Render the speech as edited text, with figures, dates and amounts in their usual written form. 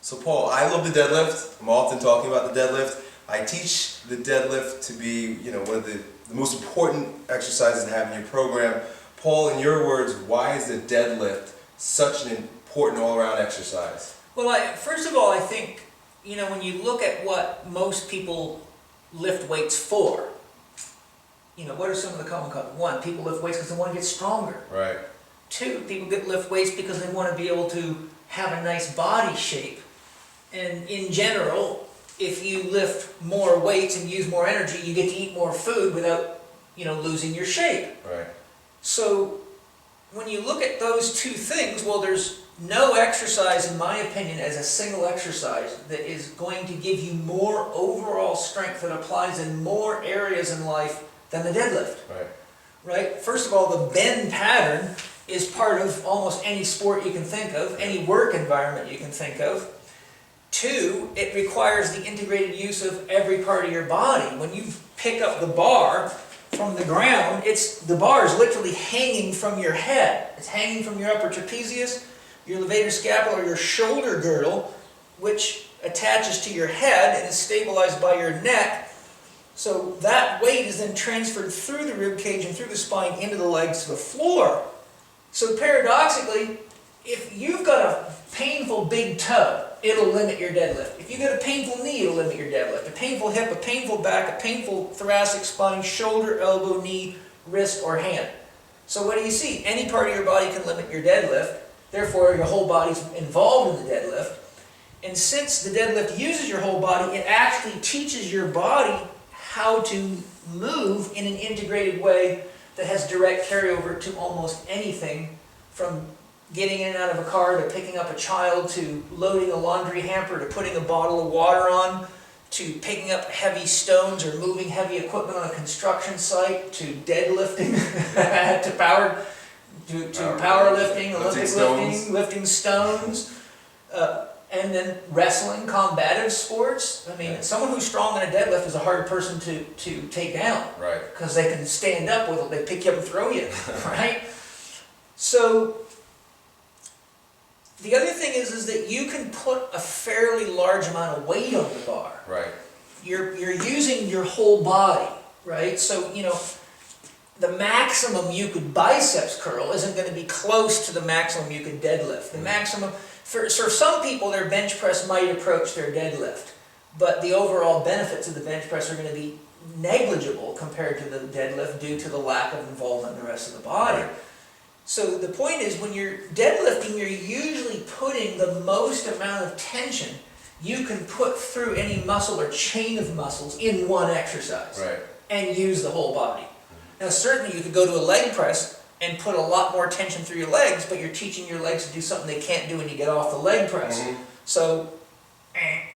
So Paul, I love the deadlift. I'm often talking about the deadlift. I teach the deadlift to be, one of the most important exercises to have in your program. Paul, in your words, why is the deadlift such an important all-around exercise? Well, first of all, I think, when you look at what most people lift weights for, what are some of the common causes? One, people lift weights because they want to get stronger. Right. Two, people lift weights because they want to be able to have a nice body shape. And in general, if you lift more weights and use more energy, you get to eat more food without, losing your shape. Right. So when you look at those two things, well, there's no exercise, in my opinion, as a single exercise that is going to give you more overall strength that applies in more areas in life than the deadlift. Right. Right? First of all, the bend pattern is part of almost any sport you can think of, any work environment you can think of. Two, it requires the integrated use of every part of your body. When you pick up the bar from the ground, the bar is literally hanging from your head. It's hanging from your upper trapezius, your levator scapula, or your shoulder girdle, which attaches to your head and is stabilized by your neck. So that weight is then transferred through the rib cage and through the spine into the legs to the floor. So paradoxically, if you've got a painful big toe, it'll limit your deadlift. If you've got a painful knee, it'll limit your deadlift. A painful hip, a painful back, a painful thoracic spine, shoulder, elbow, knee, wrist, or hand. So what do you see? Any part of your body can limit your deadlift. Therefore, your whole body's involved in the deadlift. And since the deadlift uses your whole body, it actually teaches your body how to move in an integrated way that has direct carryover to almost anything, from getting in and out of a car to picking up a child, to loading a laundry hamper, to putting a bottle of water on, to picking up heavy stones or moving heavy equipment on a construction site, to deadlifting, to powerlifting, Olympic lifting stones, and then wrestling, combative sports. I mean, someone who's strong in a deadlift is a hard person to take down. Right. Because they can stand up with it, they pick you up and throw you, right? So the other thing is that you can put a fairly large amount of weight on the bar. Right. You're using your whole body, right? So, the maximum you could biceps curl isn't going to be close to the maximum you could deadlift. The maximum, for some people, their bench press might approach their deadlift, but the overall benefits of the bench press are going to be negligible compared to the deadlift due to the lack of involvement in the rest of the body. Right. So the point is, when you're deadlifting, you're usually putting the most amount of tension you can put through any muscle or chain of muscles in one exercise. Right. And use the whole body. Now certainly you could go to a leg press and put a lot more tension through your legs, but you're teaching your legs to do something they can't do when you get off the leg press. So